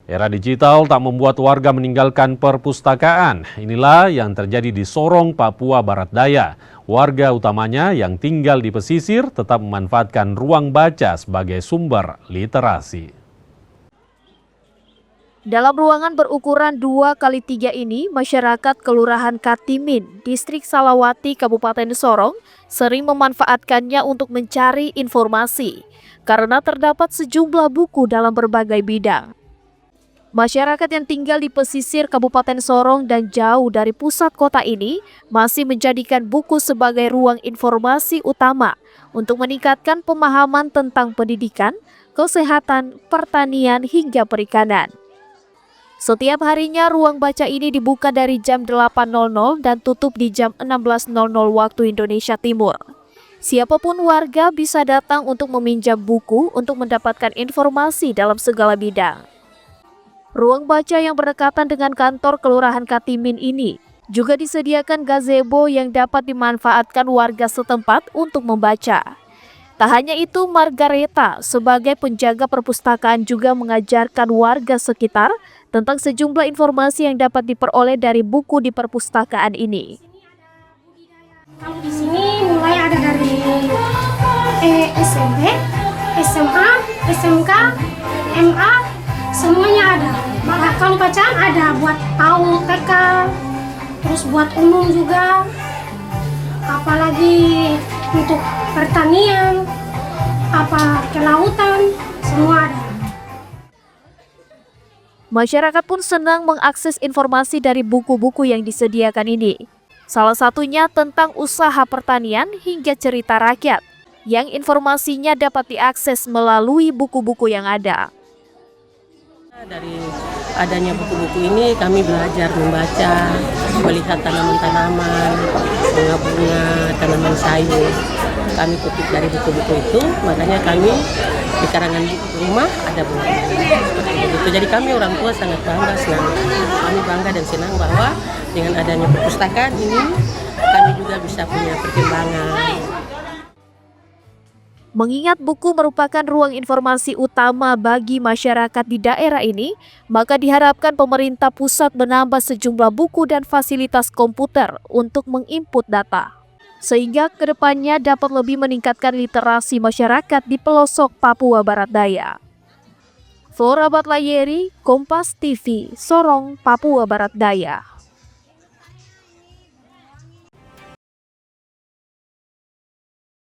Era digital tak membuat warga meninggalkan perpustakaan. Inilah yang terjadi di Sorong, Papua Barat Daya. Warga utamanya yang tinggal di pesisir tetap memanfaatkan ruang baca sebagai sumber literasi. Dalam ruangan berukuran 2x3 ini, masyarakat Kelurahan Katimin, Distrik Salawati, Kabupaten Sorong, sering memanfaatkannya untuk mencari informasi karena terdapat sejumlah buku dalam berbagai bidang. Masyarakat yang tinggal di pesisir Kabupaten Sorong dan jauh dari pusat kota ini masih menjadikan buku sebagai ruang informasi utama untuk meningkatkan pemahaman tentang pendidikan, kesehatan, pertanian, hingga perikanan. Setiap harinya ruang baca ini dibuka dari jam 8.00 dan tutup di jam 16.00 waktu Indonesia Timur. Siapapun warga bisa datang untuk meminjam buku untuk mendapatkan informasi dalam segala bidang. Ruang baca yang berdekatan dengan kantor Kelurahan Katimin ini juga disediakan gazebo yang dapat dimanfaatkan warga setempat untuk membaca. Tak hanya itu, Margareta sebagai penjaga perpustakaan juga mengajarkan warga sekitar tentang sejumlah informasi yang dapat diperoleh dari buku di perpustakaan ini. Kalau di sini mulai ada dari SMP, SMA, SMK, MA, semuanya ada. Kalau bacaan ada buat tahu TK, terus buat umum juga, apalagi untuk pertanian, kelautan, semua ada. Masyarakat pun senang mengakses informasi dari buku-buku yang disediakan ini. Salah satunya tentang usaha pertanian hingga cerita rakyat, yang informasinya dapat diakses melalui buku-buku yang ada. Dari adanya buku-buku ini kami belajar membaca, melihat tanaman-tanaman, bunga-bunga, tanaman sayur. Kami kutip dari buku-buku itu, makanya kami di karangan rumah ada bunga. Jadi kami orang tua sangat bangga, senang. Kami bangga dan senang bahwa dengan adanya perpustakaan ini kami juga bisa punya perkembangan. Mengingat buku merupakan ruang informasi utama bagi masyarakat di daerah ini, maka diharapkan pemerintah pusat menambah sejumlah buku dan fasilitas komputer untuk menginput data, sehingga kedepannya dapat lebih meningkatkan literasi masyarakat di pelosok Papua Barat Daya. Flora Batlayeri, Kompas TV, Sorong, Papua Barat Daya.